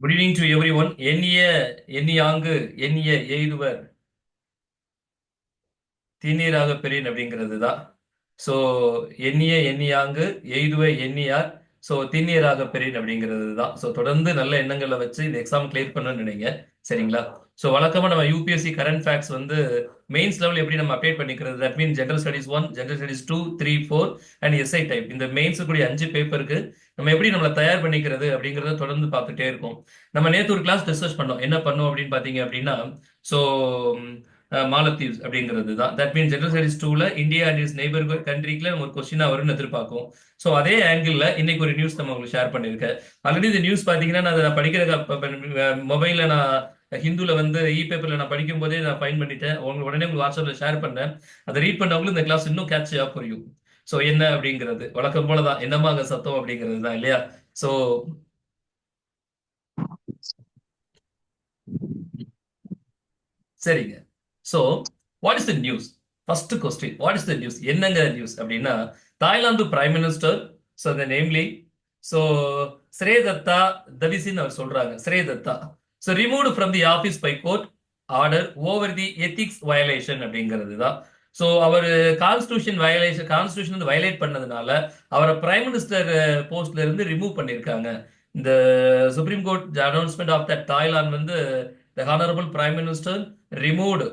Good evening to everyone. எண்ணியாங்கு எண்ணிய எய்துவர் தீநீராக பெறின் அப்படிங்கிறது தான். ஸோ எண்ணியாங்கு எய்துவ எண்ணியார். ஸோ தீநீராக பெறின் அப்படிங்கிறது தான். ஸோ தொடர்ந்து நல்ல எண்ணங்களை வச்சு இந்த எக்ஸாம் கிளியர் பண்ணணும்னு நினைங்க. சரிங்களா? ஸோ வழக்கமாக நம்ம யூபிஎஸ்சி கரண்ட் ஃபேக்ட்ஸ் வந்து மெயின்ஸ் லெவல் எப்படி நம்ம அப்டேட் பண்ணிக்கிறது, that mean general studies 1, general studies 2, 3, 4 and SI type, இந்த மெயின்ஸ் கூடிய 5 பேப்பருக்கு நம்ம எப்படி நம்மளை தயார் பண்ணிக்கிறது அப்படிங்கிறத தொடர்ந்து பார்த்துட்டே இருக்கோம். நம்ம நேற்று ஒரு கிளாஸ் டிஸ்கஸ் பண்ணோம். என்ன பண்ணோம் அப்படின்னு பார்த்தீங்க அப்படின்னா, ஸோ மாலத்தீவ்ஸ் அப்படிங்கிறது தான். தட் மீன் ஜெனரல் ஸ்டடிஸ் 2ல இந்தியா அண்ட் இஸ் நெய்பர் கண்ட்ரிக்குல நம்ம ஒரு கொஸ்டினா வரும்னு எதிர்பார்க்கும். ஸோ அதே ஆங்கிள் இன்னைக்கு ஒரு நியூஸ் நம்ம உங்களுக்கு ஷேர் பண்ணியிருக்கேன். ஆல்ரெடி இந்த நியூஸ் பார்த்தீங்கன்னா நான் அதை படிக்கிற மொபைல்ல நான் ஹிந்துல வந்து இ பேப்பர்ல நான் படிக்கும் போதே நான் ஃபைன் பண்ணிட்டேன். உங்களுக்கு உடனே உங்களுக்கு வாட்ஸ்அப்ல ஷேர் பண்ணேன். அதை ரீட் பண்ணவங்களும் இந்த கிளாஸ் இன்னும் கேட்ச் புரியும். ஸோ என்ன அப்படிங்கிறது வழக்கம் போலதான், என்னமா அங்க சத்தம் அப்படிங்கிறது தான் இல்லையா? ஸோ சரிங்க. So what is the news? First question, what is the news? என்னங்க நியூஸ் அப்படின்னா, தாய்லாந்து பிரைம் மினிஸ்டர், ஸோ அந்த நேம்லி, ஸோ ஸ்ரேதத்தா தவிசின்னு அவர் சொல்றாங்க. Srettha so removed from the office by court order over the ethics violation அப்படிங்கிறது தான். So அவர் constitution வந்து வயலேட் பண்ணதுனால அவரை பிரைம் மினிஸ்டர் போஸ்ட்ல இருந்து ரிமூவ் பண்ணியிருக்காங்க. இந்த supreme court announcement of that Thailand வந்து the honorable prime minister removed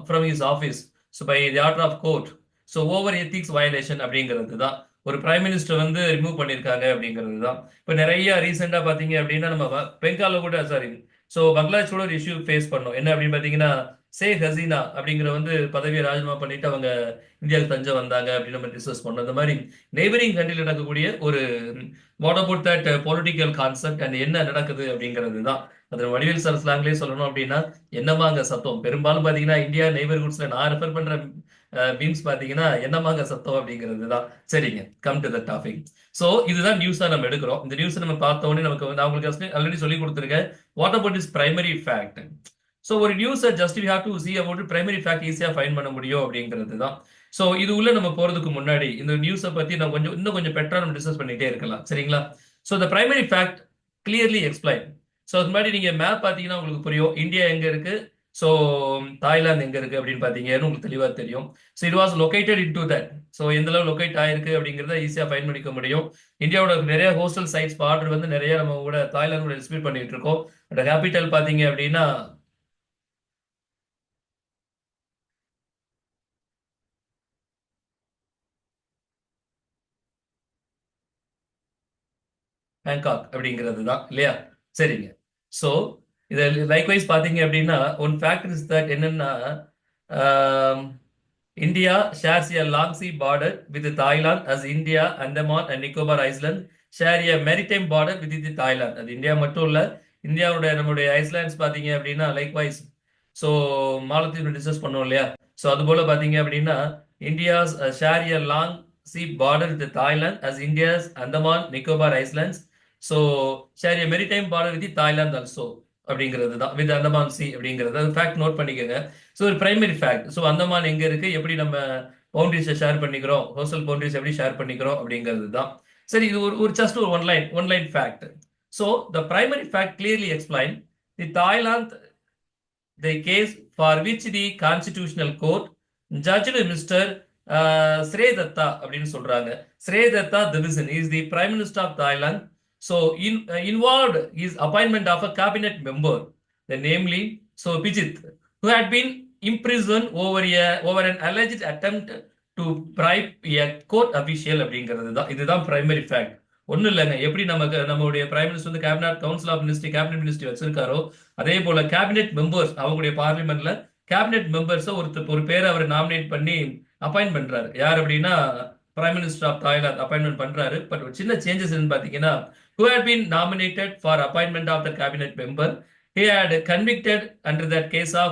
from his office so by the order of court. So over ethics violation அப்படிங்கிறது தான் ஒரு பிரைம் மினிஸ்டர் வந்து ரிமூவ் பண்ணியிருக்காங்க அப்படிங்கிறது தான். இப்போ நிறைய ரீசெண்டா பாத்தீங்க அப்படின்னா நம்ம பெங்கால கூட சாரி, ஸோ பங்களாதேஷோட ஒரு இஷ்யூ ஃபேஸ் பண்ணோம். என்ன அப்படின்னு பாத்தீங்கன்னா, ஷேக் ஹசீனா அப்படிங்கிற வந்து பதவியை ராஜினாமா பண்ணிட்டு அவங்க இந்தியாவுக்கு தஞ்சம் வந்தாங்க அப்படின்னு நம்ம டிஸ்கஸ் பண்ணோம். இந்த மாதிரி நெய்பரிங் கண்ட்ரியில் நடக்கக்கூடிய ஒரு what about that political concept and என்ன நடக்குது அப்படிங்கிறது தான். அது வடிவேல் சார் ஸ்லாங்லேயே சொல்லணும் அப்படின்னா, என்னமாங்க சத்தம். பெரும்பாலும் பாத்தீங்கன்னா இந்தியா நெய்பர்ஹுட்ஸ்ல நான் ரெஃபர் பண்ற மீம்ஸ் பாத்தீங்கன்னா என்னமாங்க சத்தம் அப்படிங்கிறது தான். சரிங்க, come to the topic. So இதுதான் நியூஸா நம்ம எடுக்கிறோம். இந்த நியூஸ் நம்ம பார்த்த உடனே நமக்கு நான் உங்களுக்கு ஆல்ரெடி சொல்லி கொடுத்துருக்கேன். What about is primary fact? So ஒரு நியூஸை just we have to see about primary fact ஈஸியா ஃபைன் பண்ண முடியும் அப்படிங்கிறது தான். ஸோ இது உள்ள நம்ம போறதுக்கு முன்னாடி இந்த நியூஸை பத்தி நான் இன்னும் கொஞ்சம் பெட்டரா நம்ம டிஸ்கஸ் பண்ணிட்டே இருக்கலாம். சரிங்களா? So the primary fact clearly explain. So அது மாதிரி நீங்க மேப் பார்த்தீங்கன்னா உங்களுக்கு புரியும். இந்தியா எங்க இருக்கு, ஸோ தாய்லாந்து எங்க இருக்கு அப்படின்னு பார்த்தீங்கன்னு உங்களுக்கு தெளிவா தெரியும். So it was located in to that. So எந்த அளவு லொகேட் ஆயிருக்கு அப்படிங்கிறத ஈஸியா ஃபைன் பண்ணிக்க முடியும். இந்தியாவோட நிறைய ஹோஸ்டல் சைட்ஸ் பார்டர் வந்து நிறைய நம்ம கூட தாய்லாந்து கூட டிஸ்பியூட் பண்ணிட்டு இருக்கோம். கேபிட்டல் பார்த்தீங்க அப்படின்னா பேங்காக் அப்படிங்கிறது தான் இல்லையா? சரிங்க. ஸோ இதை லைக்வைஸ் பார்த்தீங்க அப்படின்னா ஒன் ஃபேக்ட் இஸ் தட் என்னன்னா, India shares a long sea border with Thailand as India, Andaman and Nicobar Island share a maritime border with the Thailand. அது இந்தியா மட்டும் இல்ல, இந்தியாவுடைய நம்முடைய ஐஸ்லாண்ட்ஸ் பார்த்தீங்க அப்படின்னா லைக்வைஸ். ஸோ மாலத்தீவு டிஸ்கஸ் பண்ணோம் இல்லையா? ஸோ அது போல பார்த்தீங்க அப்படின்னா India's share a long sea border with Thailand as India's Andaman Nicobar Islands. So share a maritime border with Thailand also அப்படிங்கிறது தான், வித் அந்தமான் சி அப்படிங்கிறது. அது ஃபேக்ட் நோட் பண்ணிக்கோங்க. ஸோ ஒரு பிரைமரி ஃபேக்ட். ஸோ அந்தமான் எங்க இருக்கு, எப்படி நம்ம பவுண்டரிஸை ஷேர் பண்ணிக்கிறோம், ஹோஸ்டல் பவுண்டரிஸ் எப்படி ஷேர் பண்ணிக்கிறோம் அப்படிங்கிறது தான். சரி, இது ஒரு ஒரு ஜஸ்ட் ஒரு one line fact. So the primary fact clearly explain the Thailand the case for which the constitutional court judged mister Srettha அப்படின்னு சொல்றாங்க. Srettha Thavisin is the prime minister of Thailand. So involved is appointment of a cabinet member, the namely so Pijit, who had been imprisoned over an alleged attempt to bribe a court official அப்படிங்கிறது தான். இதுதான் primary fact. ஒன்றும் இல்லைங்க, எப்படி நமக்கு நம்மளுடைய prime minister வந்து cabinet council of ministry cabinet ministry வச்சிருக்காரோ அதே போல கேபினெட் மெம்பர்ஸ் அவங்களுடைய பார்லிமெண்ட்ல கேபினெட் மெம்பர்ஸ் ஒரு பேரை அவர் நாமினேட் பண்ணி அப்பாயிண்ட் பண்றாரு. யார் அப்படின்னா prime minister of Thailand appointment பண்றாரு. பட் ஒரு சின்ன சேஞ்சஸ் பாத்தீங்கன்னா, who had been nominated for appointment of the cabinet member, he had convicted under that case of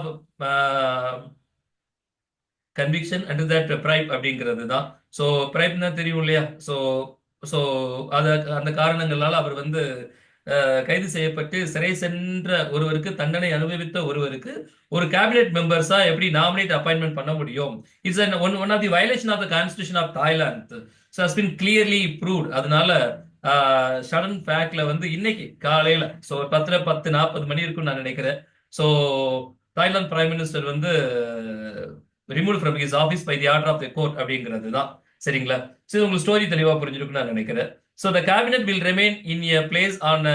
conviction under that bribe அப்படிங்கிறது தான். ஸோ பிரைப்னா தெரியும் இல்லையா? ஸோ ஸோ அத அந்த காரணங்களால அவர் வந்து கைது செய்யப்பட்டு சிறை சென்ற ஒருவருக்கு, தண்டனை அனுபவித்த ஒருவருக்கு ஒரு கேபினெட் மெம்பர்ஸா எப்படி நாமினேட் அப்பாயின்மெண்ட் பண்ண முடியும்? It's one of the violation of the constitution of Thailand. So has been clearly proved. அதனால சடன் ஃபேக்ட்ல வந்து இன்னைக்கு காலையில ஸோ 10:40 இருக்கும்னு நான் நினைக்கிறேன். ஸோ தாய்லாந்து பிரைம் மினிஸ்டர் வந்து remove from his office by the order of the court அப்படிங்கிறது தான். சரிங்களா? சரி, உங்களுக்கு ஸ்டோரி தெளிவா புரிஞ்சிருக்கும்னு நான் நினைக்கிறேன். So the cabinet will remain in a place on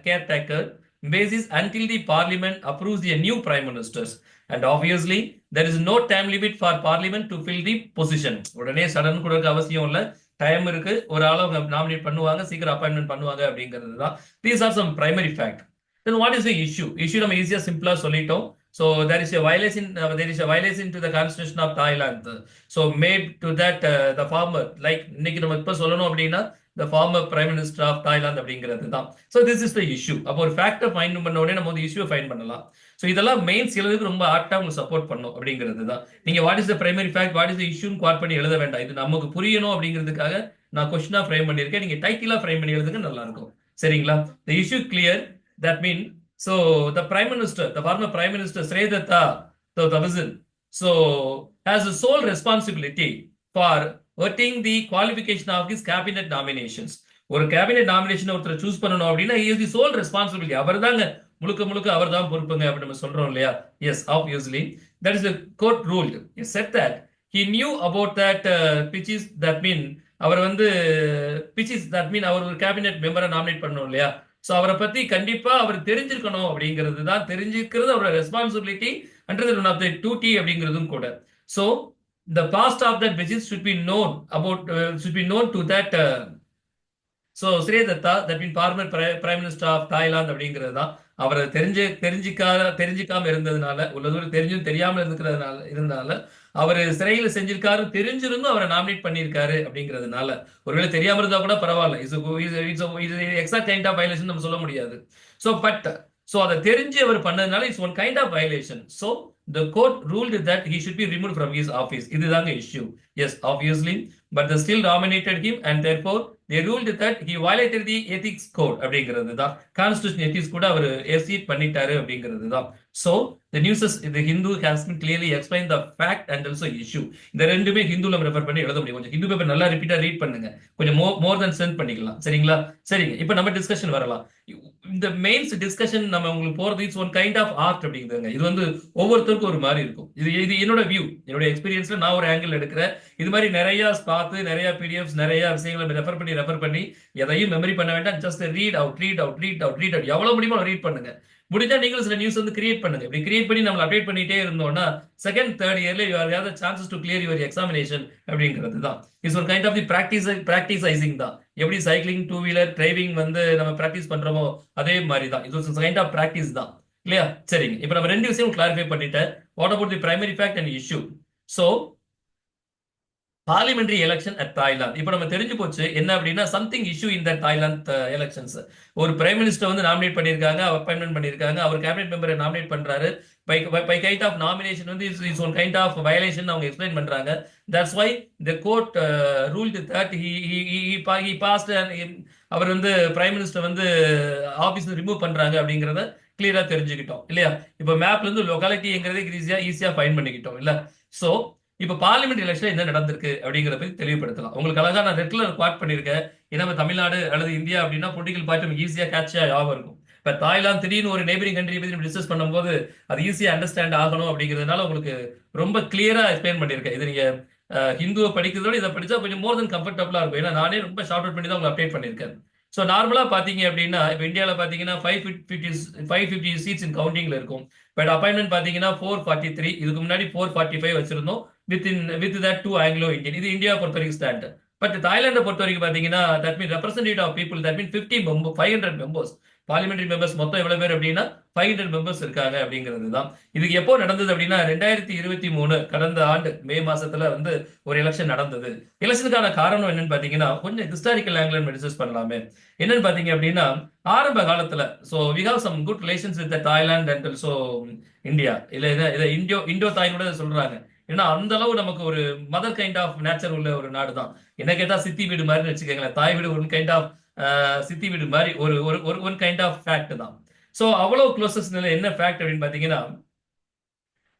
caretaker basis until the parliament approves the new prime ministers, and obviously there is no time limit for parliament to fill the position. உடனே sudden கொடுக்க அவசியம் இல்ல, time இருக்கு, ஒரு ஆளை அவங்க nominate பண்ணுவாங்க, சீக்கிரம் அப்பாயின்மெண்ட் பண்ணுவாங்க அப்படிங்கிறது தான். These are some primary fact. Then what is the issue நம்ம ஈஸியா சிம்பிளா சொல்லிட்டோம். So there is a violation to the constitution of Thailand. So made to that the former, like இன்னைக்கு நம்ம இப்ப சொல்லணும் அப்படின்னா the former prime minister of Thailand அப்படிங்கிறது தான். So this is the issue. அப்போ ஒரு ஃபேக்டர் ஃபைண்ட் பண்ண உடனே நம்ம வந்து இஷ்யூ ஃபைண்ட் பண்ணலாம். ஸோ இதெல்லாம் மெயின் சிலருக்கு ரொம்ப ஆர்ட்டா உங்களுக்கு சப்போர்ட் பண்ணும் அப்படிங்கிறது தான். நீங்க what is the primary fact, what is the இஷ்யூன்னு குவாட் பண்ணி எழுத வேண்டாம். இது நமக்கு புரியணும் அப்படிங்கிறதுக்காக நான் கொஸ்டினா ஃப்ரேம் பண்ணியிருக்கேன். நீங்க டைட்டிலா ஃப்ரேம் பண்ணி எழுதுங்க, நல்லா இருக்கும். சரிங்களா? the issue clear, that mean so the prime minister, the former prime minister Sredatta Thavisin, so has the sole responsibility for voting the qualification of his cabinet nominations. ஒரு கேபினெட் நாமினேஷன் ஒருத்தர் choose பண்ணணும் அப்படின்னா he is the sole responsibility. அவர் தாங்க முழுக்க முழுக்க அவர் தான் பொறுப்புங்க அப்படி நம்ம சொல்றோம் இல்லையா? Yes, obviously that is the court ruled. It said that he knew about that which is that mean அவர் வந்து which is that mean அவர் ஒரு கேபினெட் மெம்பரை நாமினேட் பண்ணணும் இல்லையா? ஸோ அவரை பத்தி கண்டிப்பா அவர் தெரிஞ்சிருக்கணும் அப்படிங்கிறது தான், தெரிஞ்சிருக்கிறது அவரோட responsibility under one of the duty அப்படிங்கிறதும் கூட. So the past of that visit should be known about should be known to that so Sredatta, that mean former prime minister of Thailand அப்படிங்கிறது தான். அவரை தெரிஞ்சிக்காம இருந்ததுனால, உள்ளதூர் தெரிஞ்சும் தெரியாம இருந்ததுனால அவர் சிறையில செஞ்சிருக்காரு, தெரிஞ்சிருந்தும் அவரை நாமினேட் பண்ணியிருக்காரு அப்படிங்கிறதுனால, ஒருவேளை தெரியாம இருந்தா கூட பரவாயில்ல, எக்ஸாக்ட் கைண்ட் ஆஃப் வயலேஷன் நம்ம சொல்ல முடியாது. ஸோ அதை தெரிஞ்சு அவர் பண்ணதுனால it's one kind of violation. So the court ruled that he should be removed from his office. இதுதாங்க issue. Yes, obviously, but they still nominated him and therefore they ruled that he violated the ethics code அப்படிங்கிறது தான். Constitution ethics கூட அவர் exceed பண்ணிட்டாரு அப்படிங்கிறது தான். So the news is the Hindu has been clearly explained the fact and also issue. இந்த ரெண்டுமே ஹிந்துல refer பண்ணி எழுத முடியும். கொஞ்சம் ஹிந்து பேப்பர் நல்லா ரிப்பீட்டா ரீட் பண்ணுங்க, கொஞ்சம் மோர் தென் சென்ட் பண்ணிக்கலாம். சரிங்களா? சரிங்க, இப்போ நம்ம டிஸ்கஷன் வரலாம். இந்த மெயின்ஸ் டிஸ்கஷன் நம்ம உங்களுக்கு போறது it's one kind of art அப்படிங்கிறதுங்க. இது வந்து ஒவ்வொருத்தருக்கும் ஒரு மாதிரி இருக்கும். இது என்னோட வியூ, என்னோட எக்ஸ்பீரியன்ஸ்ல நான் ஒரு ஆங்கிள் எடுக்கிறேன். இது மாதிரி நிறைய பார்த்து நிறைய பிடிஎஃப்ஸ் நிறைய விஷயங்களை ரெஃபர் பண்ணி எதையும் மெமரி பண்ண வேண்டாம். ஜஸ்ட் ரீட் அவுட் எவ்வளவு முடியுமோ ரீட் பண்ணுங்க. முடிஞ்சா நீங்களும் சில நியூஸ் வந்து கிரியேட் பண்ணுங்க. இப்படி கிரியேட் பண்ணி நம்ம அப்டேட் பண்ணிட்டே இருந்தோம்னா செகண்ட் தேர்ட் இயர்ல you have the chances to clear your examination அப்படிங்கிறது தான். இட்ஸ் ஒரு கைண்ட் ஆஃப் தி பிராக்டிசைசிங் தான். எப்படி சைக்கிளிங், டூ வீலர் டிரைவிங் வந்து நம்ம பிராக்டிஸ் பண்றோமோ அதே மாதிரி தான். இது கைண்ட் ஆஃப் பிராக்டிஸ் தான் இல்லையா? சரிங்க, இப்போ நம்ம ரெண்டு விஷயம் கிளாரிஃபை பண்ணிட்டேன். What about the primary fact and issue? So parliamentary election at Thailand இப்போ நம்ம தெரிஞ்சு போச்சு என்ன அப்படின்னா something issue in the Thailand elections. ஒரு பிரைம் மினிஸ்டர் வந்து நாமினேட் பண்ணியிருக்காங்க, அப்பாயின்மெண்ட் பண்ணியிருக்காங்க, அவர் கேபினெட் மெம்பரை நாமினேட் பண்றாரு. பை கைண்ட் ஆஃப் நாமினேஷன் வந்து is one kind of violation அவங்க எக்ஸ்பிளைன் பண்றாங்க. That's why the court ruled that he passed. அவர் வந்து பிரைம் மினிஸ்டர் வந்து ஆபீஸ்ல ரிமூவ் பண்றாங்க அப்படிங்கிறத கிளியரா தெரிஞ்சுக்கிட்டோம் இல்லையா? இப்போ மேப்ல இருந்து லொகாலிட்டிங்கிறது ஈஸியா ஃபைண்ட் பண்ணிக்கிட்டோம் இல்ல? ஸோ இப்ப பார்லிமெண்ட் எலெக்ஷன் என்ன நடந்திருக்கு அப்படிங்கிறத பத்தி தெளிவுபடுத்தலாம். உங்களுக்கு அழகா நான் ரெகுலர் குவாட் பண்ணிருக்கேன். ஏன்னா தமிழ்நாடு அல்லது இந்தியா அப்படின்னா பொலிட்டிக்கல் பார்ட்டி ஈஸியா கேட்சா ஞாபகம் இருக்கும். இப்ப தாய்லாந்து திடீர்னு ஒரு நெய்பரிங் கண்ட்ரி பத்தி டிஸ்கஸ் பண்ணும்போது அது ஈஸியா அண்டர்ஸ்டாண்ட் ஆகணும் அப்படிங்கிறதுனால உங்களுக்கு ரொம்ப கிளியரா எக்ஸ்பிளைன் பண்ணிருக்கேன். இது நீங்க ஹிந்துவை படிக்கிறதோட இதை படிச்சா கொஞ்சம் மோர் தென் கம்ஃபர்டபுளா இருக்கும். ஏன்னா நானே ரொம்ப ஷார்ட் அவுட் பண்ணி தான் உங்களுக்கு அப்டேட் பண்ணிருக்கேன். ஸோ நார்மலா பாத்தீங்க அப்படின்னா இப்போ இந்தியாவில் பாத்தீங்கன்னா 550 சீட்ஸ் இன் கவுண்டிங்ல இருக்கும். பட் அப்பாயின்மெண்ட் பாத்தீங்கன்னா 443, இதுக்கு முன்னாடி 445 வச்சிருந்தோம். with that two Anglo Indian. இது இந்தியா பொறுத்த வரைக்கும் ஸ்டாண்ட். பட் தாய்லாண்டை பொறுத்த வரைக்கும் பாத்தீங்கன்னா that mean representative of people, that mean 500 members. Parliamentary members மொத்தம் எவ்வளவு பேர் அப்படின்னா 500 மெம்பர்ஸ் இருக்காங்க அப்படிங்கிறது தான். இதுக்கு எப்போ நடந்தது அப்படின்னா 2023 கடந்த ஆண்டு மே மாசத்துல வந்து ஒரு எலெக்ஷன் நடந்தது. எலெக்ஷனுக்கான காரணம் என்னன்னு பாத்தீங்கன்னா கொஞ்சம் ஹிஸ்டாரிக்கல் ஆங்கிள் டிஸ்கஸ் பண்ணலாமே. என்னன்னு பாத்தீங்க அப்படின்னா ஆரம்ப காலத்துல we have some good relations with Thailand and also India. இதை இண்டோ தாய் கூட சொல்றாங்க. ஏன்னா அந்த அளவு நமக்கு ஒரு மதர் கைண்ட் ஆஃப் நேச்சர் உள்ள ஒரு நாடு தான். என்ன கேட்டா சித்தி வீடு மாதிரி வச்சுக்கோங்களேன். தாய் வீடு ஒன் கைண்ட் ஆஃப் சித்தி வீடு மாதிரி ஒன் கைண்ட் ஆஃப் ஃபேக்ட் தான். ஸோ அவ்வளவு க்ளோசஸ்ட் என்ன ஃபேக்ட் அப்படின்னு பாத்தீங்கன்னா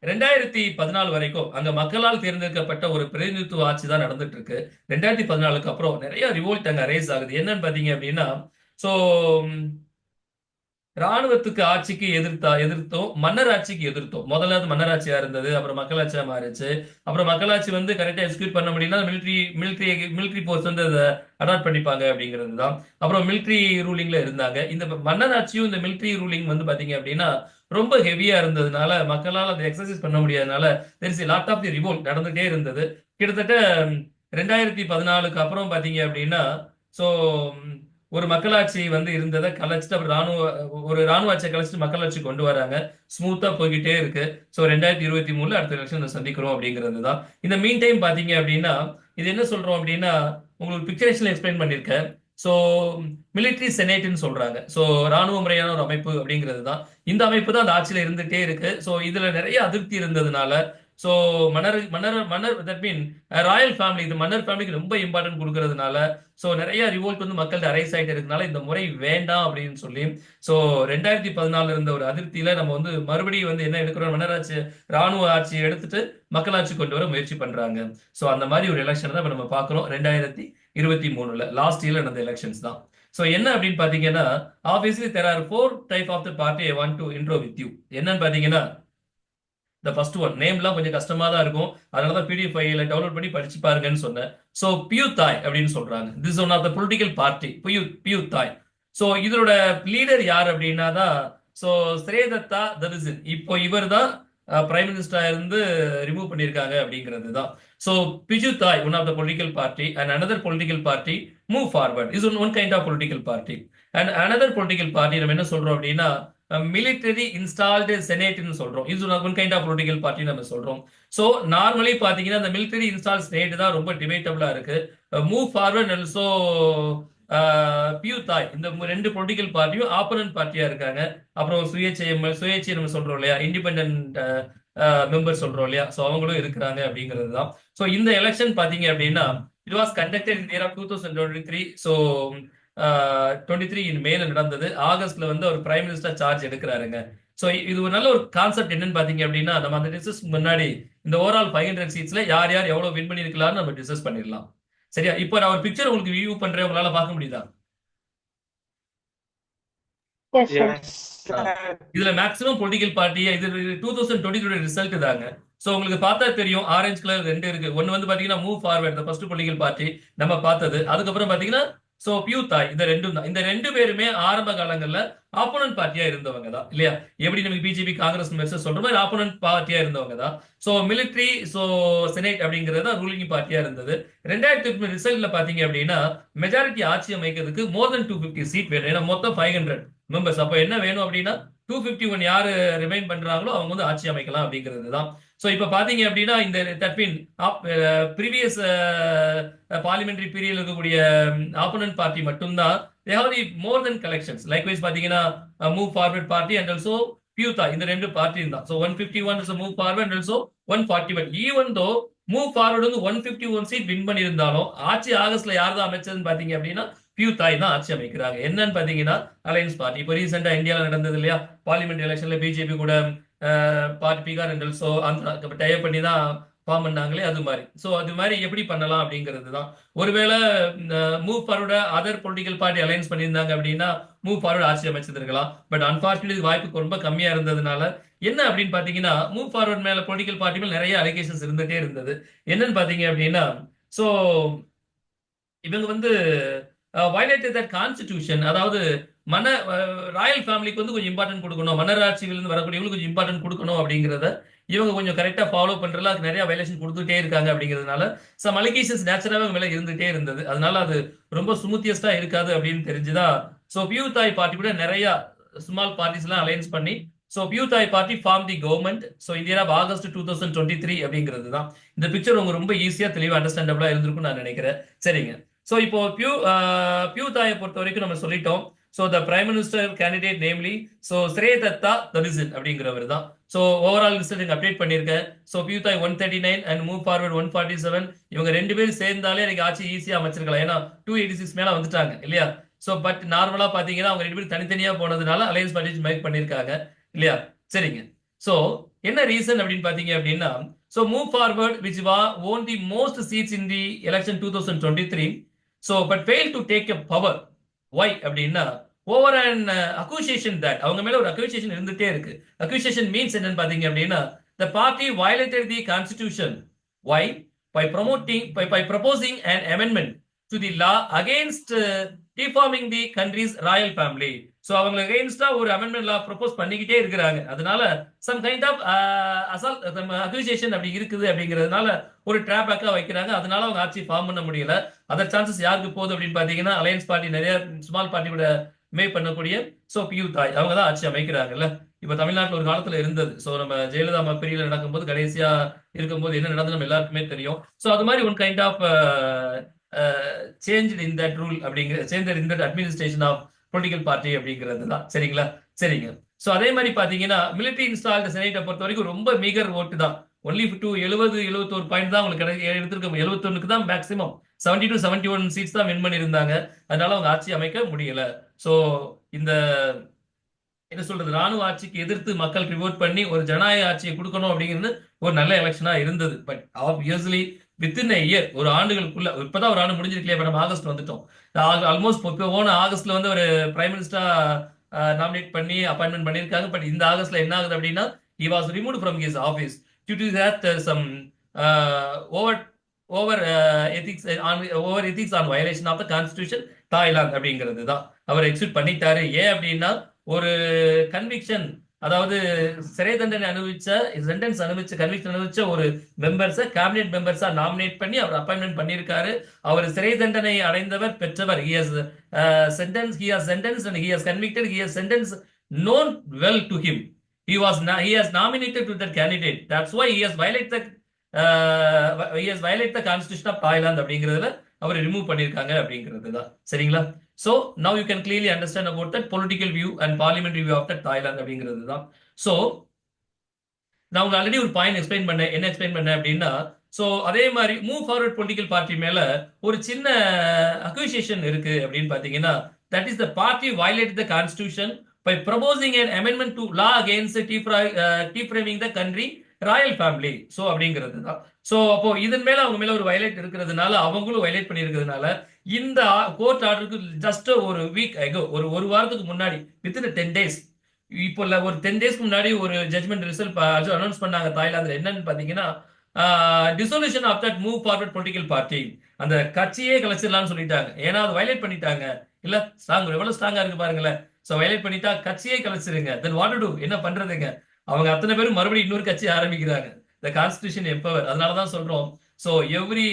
2014 வரைக்கும் அங்க மக்களால் தேர்ந்தெடுக்கப்பட்ட ஒரு பிரதிநிதித்துவ ஆட்சி தான் நடந்துட்டு இருக்கு. 2014க்கு அப்புறம் நிறைய ரிவோல்ட் அங்க ரைஸ் ஆகுது. என்னன்னு பாத்தீங்க அப்படின்னா, சோ ராணுவத்துக்கு ஆட்சிக்கு எதிர்த்தோம், மன்னர் ஆட்சிக்கு எதிர்த்தோம். முதல்ல அது மன்னராட்சியா இருந்தது, அப்புறம் மக்களாட்சியா மாறிச்சு. அப்புறம் மக்களாட்சி வந்து கரெக்டா எக்ஸிக்யூட் பண்ண முடியும்னா மிலிட்ரி போர்ஸ் வந்து அதை அடாப்ட் பண்ணிப்பாங்க அப்படிங்கிறது தான். அப்புறம் மிலிட்ரி ரூலிங்ல இருந்தாங்க. இந்த மன்னராட்சியும் இந்த மிலிட்ரி ரூலிங் வந்து பாத்தீங்க அப்படின்னா ரொம்ப ஹெவியா இருந்ததுனால மக்களால் அதை எக்ஸசைஸ் பண்ண முடியாதனால there is lot of the revolt நடந்துட்டே இருந்தது. கிட்டத்தட்ட 2014க்கு அப்புறம் பாத்தீங்க அப்படின்னா சோ ஒரு மக்களாட்சி வந்து இருந்ததை கலைச்சிட்டு அப்புறம் ஒரு ராணுவ ஆட்சியை கலைச்சிட்டு மக்களாட்சி கொண்டு வராங்க. ஸ்மூத்தா போய்கிட்டே இருக்கு. ஸோ 2023ல அடுத்த எலெக்ஷன் சந்திக்கிறோம் அப்படிங்கிறது தான். இந்த மீன் டைம் பாத்தீங்க அப்படின்னா இது என்ன சொல்றோம் அப்படின்னா உங்களுக்கு பிக்சரேஷன்ல எக்ஸ்பிளைன் பண்ணிருக்கேன். ஸோ மிலிட்ரி செனேட்னு சொல்றாங்க. ஸோ ராணுவ முறையான ஒரு அமைப்பு அப்படிங்கிறது தான். இந்த அமைப்பு தான் அந்த ஆட்சியில இருந்துட்டே இருக்கு. ஸோ இதுல நிறைய அதிருப்தி இருந்ததுனால ஸோ மன்னர் மன்னர் மன்னர் தட் மீன் ராயல் ஃபேமிலி, இது மன்னர் ஃபேமிலிக்கு ரொம்ப இம்பார்ட்டன்ட் கொடுக்கறதுனால ஸோ நிறைய ரிவோல்ட் வந்து மக்கள்கிட்ட அரைஸ் ஆகிட்டு இருக்கனால இந்த முறை வேண்டாம் அப்படின்னு சொல்லி ஸோ 2014 இருந்த ஒரு அதிருப்தியில நம்ம வந்து மறுபடியும் வந்து என்ன எடுக்கிறோம், மன்னராட்சி ராணுவ ஆட்சியை எடுத்துட்டு மக்களாட்சி கொண்டு வர முயற்சி பண்றாங்க. ஸோ அந்த மாதிரி ஒரு எலெக்ஷன் தான் இப்ப நம்ம பார்க்கிறோம். 2023ல லாஸ்ட் இயர்ல நடந்த எலெக்ஷன்ஸ் தான். ஸோ என்ன அப்படின்னு பாத்தீங்கன்னா obviously there are 4 type of the party I want to intro with you. என்னன்னு பாத்தீங்கன்னா த ஃபர்ஸ்ட் ஒன் நேம்லாம் கொஞ்சம் கஷ்டமா தான் இருக்கும். அதனால தான் பிடிஎஃப் ஃபைல டவுன்லோட் பண்ணி படிச்சு பாருங்கன்னு சொன்னேன். ஸோ பியூ தாய் அப்படின்னு சொல்றாங்க. This one of the political party Pheu Thai. So இதோட லீடர் யார் அப்படின்னா தான் ஸோ ஸ்ரேதத்தா தரிசன். இப்போ இவர் தான் பிரைம் மினிஸ்டரா இருந்து ரிமூவ் பண்ணியிருக்காங்க அப்படிங்கிறது தான். So Pheu Thai one of the political party and another political party move forward is one kind of political party. And another political party நம்ம என்ன சொல்றோம் அப்படின்னா மிலிட்டரி இன்ஸ்டால்டு செனேட்னு சொல்றோம். இது one kind of political party நம்ம சொல்றோம். So normally பாத்தீங்கன்னா இந்த மிலிட்டரி இன்ஸ்டால் செனேட் தான் ரொம்ப டிபேட்டபிளா இருக்கு. மூவ் ஃபார்வர்ட் ஆல்சோ பியூ தாய் இந்த ரெண்டு பொலிட்டிக்கல் பார்ட்டியும் ஆப்போனன்ட் பார்ட்டியா இருக்காங்க. அப்புறம் சுயேட்சை நம்ம சொல்றோம் இல்லையா, இண்டிபெண்டன்ட் மெம்பர் சொல்றோம் இல்லையா, சோ அவங்களும் இருக்கிறாங்க அப்படிங்கிறது தான். சோ இந்த எலெக்ஷன் பாத்தீங்க அப்படின்னா it was conducted in year of 2023. So 23 in மேல நடந்தது. ஆகஸ்ட்ல வந்து ஒரு பிரைம் மினிஸ்டர் சார்ஜ் எடுக்கிறாருங்க. சோ இது ஒரு நல்ல ஒரு கான்செப்ட். என்னன்னு பாத்தீங்க அப்படின்னா நம்ம அந்த டிஸ்கஸ் முன்னாடி இந்த ஓவரால் 500 சீட்ஸ்ல யார் யார் எவ்வளவு வின் பண்ணிருக்கலாம்னு நம்ம டிஸ்கஸ் பண்ணிடலாம். சரியா? இப்போ நான் ஒரு பிக்சர் உங்களுக்கு வியூ பண்றேன், உங்களால பார்க்க முடியுதா? இதுல மேக்ஸிமம் பொலிட்டிக்கல் பார்ட்டி இது 2023 ரிசல்ட் தாங்க. சோ உங்களுக்கு பார்த்தா தெரியும் ஆரஞ்சு கலர் ரெண்டு இருக்கு. ஒன்னு வந்து பாத்தீங்கன்னா move forward first political party நம்ம பார்த்தது. அதுக்கப்புறம் பாத்தீங்கன்னா சோ பியூ தாய், இந்த ரெண்டும் தான். இந்த ரெண்டு பேருமே ஆரம்ப காலங்கள்ல ஆப்போனன்ட் பார்ட்டியா இருந்தவங்க தான் இல்லையா? எப்படி நமக்கு பிஜேபி காங்கிரஸ் மெர்சஸ் சொல்ற மாதிரி ஆப்போனன்ட் பார்ட்டியா இருந்தவங்க தான். சோ மிலிட்ரி சோ செனேட் அப்படிங்கிறது தான் ரூலிங் பார்ட்டியா இருந்தது. 2023 ரிசல்ட்ல பாத்தீங்க அப்படின்னா மெஜாரிட்டி ஆட்சி அமைக்கிறதுக்கு மோர் தென் 250 சீட் வேணும். ஏன்னா மொத்தம் 500 மெம்பர்ஸ். அப்ப என்ன வேணும் அப்படின்னா 251 யாரு ரிமைன் பண்றாங்களோ அவங்க வந்து ஆட்சி அமைக்கலாம் அப்படிங்கிறது தான். சோ இப்ப பாத்தீங்க அப்படின்னா இந்த that mean previous parliamentary period இருக்கக்கூடிய ஆப்போனன்ட் பார்ட்டி மட்டும்தான் they have the more than collections. Likewise பாத்தீங்கன்னா move forward party and also Pheu Thai, இந்த ரெண்டு பார்ட்டி தான். So 151 is a move forward and also 141. even though move forward வந்து 151 seat win பண்ணியிருந்தாலும் ஆட்சி ஆகஸ்ட்ல யார் தான் அமைச்சதுன்னு பாத்தீங்க அப்படின்னா பியூ தாய் தான் ஆட்சி அமைக்கிறாங்க. என்னன்னு பாத்தீங்கன்னா அலையன்ஸ் பார்ட்டி. இப்போ ரீசெண்டா இந்தியாவில் நடந்தது இல்லையா பார்லிமெண்ட் எலெக்ஷன்ல பிஜேபி கூட பார்ட்டி பீகார் அண்ட் ஆல்சோ அந்த டைப் பண்ணி தான் ஃபார்ம் பண்ணாங்களே அது மாதிரி. ஸோ அது மாதிரி எப்படி பண்ணலாம் அப்படிங்கிறது தான். ஒருவேளை move forward other political party alliance பண்ணியிருந்தாங்க அப்படின்னா மூவ் ஃபார்வர்ட் ஆட்சி அமைச்சிருக்கலாம். பட் அன்பார்ச்சுனேட்லி வாய்ப்பு ரொம்ப கம்மியா இருந்ததுனால என்ன அப்படின்னு பாத்தீங்கன்னா மூவ் ஃபார்வர்ட் மேல பொலிட்டிக்கல் பார்ட்டி மேல நிறைய அலிகேஷன்ஸ் இருந்துட்டே இருந்தது. என்னன்னு பாத்தீங்க அப்படின்னா சோ இவங்க வந்து வயலேட்டட் தட் கான்ஸ்டிடியூஷன், அதாவது ராயல் ஃபேமிலிக்கு வந்து கொஞ்சம் இம்பார்ட்டன்ட் கொடுக்கணும், மன்னராட்சியிலிருந்து வரக்கூடியவங்களுக்கு கொஞ்சம் இம்பார்ட்டன்ட் கொடுக்கணும் அப்படிங்கிறத இவங்க கொஞ்சம் கரெக்டா ஃபாலோ பண்றதுல அதுக்கு நிறைய வயலேஷன் கொடுத்துட்டே இருக்காங்க அப்படிங்கிறதுனால சம் அலிகேஷன்ஸ் நேச்சுரலாவே மேல இருந்துட்டே இருந்தது. அதனால அது ரொம்ப ஸ்மூத்தியஸ்டா இருக்காது அப்படின்னு தெரிஞ்சுதான் சோ பியூ தாய் பார்ட்டி கூட நிறைய ஸ்மால் பார்ட்டிஸ் எல்லாம் அலையன்ஸ் பண்ணி so Pheu Thai party form the government. So இந்த இயர் ஆஃப் ஆகஸ்ட் 2023 அப்படிங்கிறது தான். இந்த பிக்சர் உங்க ரொம்ப ஈஸியா தெளிவா அண்டர்ஸ்டாண்டபிளா இருந்திருக்கும் நான் நினைக்கிறேன். சரிங்க. சோ இப்போ பியூ தாயை பொறுத்த வரைக்கும் நம்ம சொல்லிட்டோம். So the prime minister candidate namely so Srettha Thavisin அப்படிங்கிறவர் தான். சோ ஓவரால் ரிசல்ட் அப்டேட் பண்ணிருக்கேன். So Pheu Thai 139 and move forward 147. இவங்க ரெண்டு பேரும் சேர்ந்தாலே எனக்கு ஆட்சி ஈஸியா அமைச்சிருக்கலாம். ஏன்னா 286 மேல வந்துட்டாங்க இல்லையா? சோ பட் நார்மலா பாத்தீங்கன்னா அவங்க ரெண்டு பேரும் தனித்தனியா போனதுனால அலையன்ஸ் பார்ட்டி மேக் பண்ணிருக்காங்க இல்லையா? சரிங்க. சோ என்ன ரீசன் அப்படின்னு பாத்தீங்க அப்படின்னா, so move forward which won the most seats in the election 2023, so but failed to take a power. Why அப்படின்னா, over an accusation that அவங்க மேல ஒரு accusation இருந்துட்டே இருக்கு. Accusation means என்னன்னு பாத்தீங்க அப்படின்னா, the party violated the constitution. Why? By proposing an amendment to the law against deforming the country's royal family. So அவங்க அகைன்ஸ்டா ஒரு அமெண்ட்மெண்ட் லா ப்ரோபோஸ் பண்ணிக்கிட்டே இருக்கிறாங்க. அதனால some kind of assault accusation அப்படி இருக்குது அப்படிங்கிறதுனால ஒரு ட்ராபேக்கா வைக்கிறாங்க. அதனால அவங்க ஆட்சி ஃபார்ம் பண்ண முடியல. அதர் சான்சஸ் யாருக்கு போகுது அப்படின்னு பாத்தீங்கன்னா, அலையன்ஸ் பார்ட்டி நிறைய ஸ்மால் பார்ட்டி கூட மே பண்ணக்கூடிய பியூ தாய் அவங்க தான் ஆட்சி அமைக்கிறாங்கல்ல. இப்ப தமிழ்நாட்டில் ஒரு காலத்துல இருந்தது. சோ நம்ம ஜெயலலிதா அம்மா பீரியட்ல நடக்கும்போது, கடைசியா இருக்கும்போது என்ன நடந்தது நம்ம எல்லாருக்குமே தெரியும். சோ அது மாதிரி one kind of change in that rule அப்படிங்கிற change in that administration of political party அப்படிங்கிறது தான். சரிங்களா? சரிங்க. சோ அதே மாதிரி பாத்தீங்கன்னா, மிலிட்டரி இன்ஸ்டால்டு செனேட்டை பொறுத்த வரைக்கும் ரொம்ப மீகர் ஓட்டு தான். ஒன்லி டு 71 பாயிண்ட் தான் உங்களுக்கு எடுத்திருக்க. 71க்கு தான் மேக்ஸிமம். 70 to 71 சீட்ஸ் தான் வின் பண்ணி இருந்தாங்க. அதனால அவங்க ஆட்சி அமைக்க முடியல. சோ இந்த என்ன சொல்றது, ராணுவ ஆட்சிக்கு எதிர்த்து மக்கள் ரிவோட் பண்ணி ஒரு ஜனநாயக ஆட்சியை கொடுக்கணும் அப்படிங்கிறது ஒரு நல்ல எலெக்ஷனா இருந்தது. பட் ஆப்வியஸ்லி வித்தின் இயர், ஒரு ஆண்டுகளுக்குள்ள, இப்பதான் ஒரு ஆண்டு முடிஞ்சிருக்கலையே, இப்ப நம்ம ஆகஸ்ட் வந்துட்டோம். ஆல்மோஸ்ட் போன ஆகஸ்ட்ல வந்து ஒரு பிரைம் மினிஸ்டரா நாமினேட் பண்ணி அப்பாயின்மெண்ட் பண்ணியிருக்காங்க. பட் இந்த ஆகஸ்ட்ல என்ன ஆகுது அப்படின்னா, he was removed from his office due to that some over ethics on violation of the constitution Thailand அப்படிங்கிறது தான். அவர் எக்ஸிட் பண்ணிட்டாரு. ஏன் அப்படின்னா, ஒரு கன்விக்ஷன், அதாவது சிறை தண்டனை கன்விக்ஷன் அனுபவிச்ச ஒரு மெம்பர்ஸை கேபினெட் மெம்பர்ஸா நாமினேட் பண்ணி அவர் அப்பாயின்மெண்ட் பண்ணியிருக்காரு. அவர் சிறை தண்டனை அடைந்தவர், பெற்றவர். he has sentenced and he has convicted, he has sentenced known well to him. He has nominated to that candidate. That's why he has violated the constitution of Thailand அப்படிங்கிறதுல அவர் remove பண்ணிருக்காங்க அப்படிங்கிறது தான். சரிங்களா? So now you can clearly understand about that political view and parliamentary view of that Thailand அப்படிங்கிறது தான். So நான் உங்களுக்கு already ஒரு பாயிண்ட் எக்ஸ்பிளைன் பண்ணேன் அப்படின்னா, சோ அதே மாதிரி மூவ் ஃபார்வர்ட் பொலிட்டிக்கல் பார்ட்டி மேல ஒரு சின்ன அக்யூசியேஷன் இருக்கு அப்படின்னு பாத்தீங்கன்னா, that is the party violated the constitution by proposing an amendment to law against deframing the country Royal family. So அப்படிங்கிறது தான். சோ அப்போ இதன் மேல அவங்க மேல ஒரு வயலேட் இருக்கிறதுனால, அவங்களும் வயலேட் பண்ணி இருக்கிறதுனால, இந்த கோர்ட் ஆர்டருக்கு ஜஸ்ட் ஒரு வீக் அகோ, ஒரு வாரத்துக்கு முன்னாடி, வித்தின் 10 days, இப்போ ஒரு 10 டேஸ்க்கு முன்னாடி ஒரு ஜட்மெண்ட் ரிசல்ட் அனௌன்ஸ் பண்ணாங்க தாய்லாந்துல. என்னன்னு பாத்தீங்கன்னா, dissolution of that move forward political party, அந்த கட்சியே கலைச்சிடலாம்னு சொல்லிட்டாங்க. ஏன்னா அது வயலேட் பண்ணிட்டாங்க. இல்ல ஸ்ட்ராங், எவ்வளவு ஸ்ட்ராங்கா இருக்கு பாருங்களேன். சோ வயலேட் பண்ணிட்டா கட்சியே கலைச்சிருங்க. தென் வாட் டு டு, என்ன பண்றதுங்க? அவங்க அத்தனை பேரும் மறுபடியும் இன்னொரு கட்சி ஆரம்பிக்கிறாங்க. The constitution empower. அதனாலதான் சொல்றோம், so every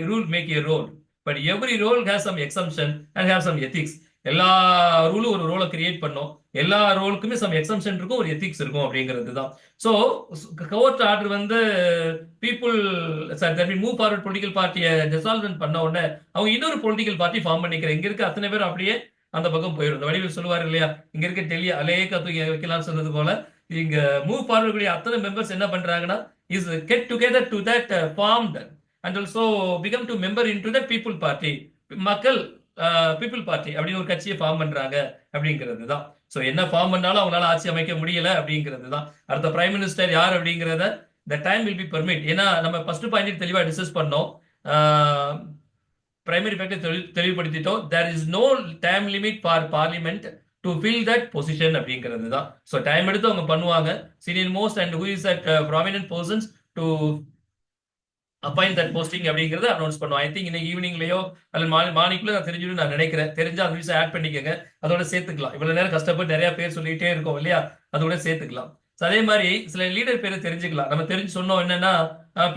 rule make a role, but every role has some exemption and have some ethics. எல்லா ரூலும் ஒரு ரோலை கிரியேட் பண்ணும். எல்லா ரோலுக்குமே சம் எக்ஸம்ஷன் இருக்கும், ஒரு எத்திக்ஸ் இருக்கும் அப்படிங்கிறது தான். ஸோ கோர்ட் ஆர்டர் வந்து பீப்புள் மூவ் ஃபார்வர்ட் பொலிட்டிக்கல் பார்ட்டியை டிசால்வ்மெண்ட் பண்ண உடனே அவங்க இன்னொரு பொலிட்டிக்கல் பார்ட்டி ஃபார்ம் பண்ணிக்கிறேன். இங்க இருக்க அத்தனை பேரும் அப்படியே அந்த பக்கம் போயிடும். இந்த வடிவில் சொல்லுவார் இல்லையா, இங்க இருக்க டெல்லி அலேக்கா தூக்கி வைக்கலாம்னு சொன்னது போல, இங்க மூவ் ஃபார்வர்ட் அத்தனை மெம்பர்ஸ் என்ன பண்றாங்கன்னா, is get together to that formed and also become to member into that people party, மக்கள் பீப்புள் பார்ட்டி அப்படின்னு ஒரு கட்சியை ஃபார்ம் பண்றாங்க அப்படிங்கிறது தான். சோ என்ன ஃபார்ம் பண்ணாலும் அவங்களால ஆட்சி அமைக்க முடியல அப்படிங்கிறது தான். அடுத்த பிரைம் மினிஸ்டர் யார் அப்படிங்கிறத the time will be permit. ஏன்னா நம்ம ஃபர்ஸ்ட் பாயிண்ட் தெளிவா டிஸ்கஸ் பண்ணோம், பிரைமரி ஃபேக்டர் தெளிவுபடுத்திட்டோம். there is no time limit for parliament to fill that position அப்படிங்கிறது தான். ஸோ டைம் எடுத்து அவங்க பண்ணுவாங்க. Senior most and who is that prominent persons to appoint that posting அப்படிங்கிறத அனௌன்ஸ் பண்ணுவோம். ஐ திங்க் இன்னைக்கு ஈவினிங்லயோ அல்லது மார்னிங்குள்ள நான் தெரிஞ்சுன்னு நான் நினைக்கிறேன். தெரிஞ்சா அந்த விஷயம் ஆட் பண்ணிக்கோங்க, அதோட சேர்த்துக்கலாம். இவ்வளவு நேரம் கஷ்டப்பட்டு நிறைய பேர் சொல்லிட்டே இருக்கோம் இல்லையா, அதோட சேர்த்துக்கலாம். அதே மாதிரி சில லீடர் பேரை தெரிஞ்சுக்கலாம். நம்ம தெரிஞ்சு சொன்னோம் என்னன்னா,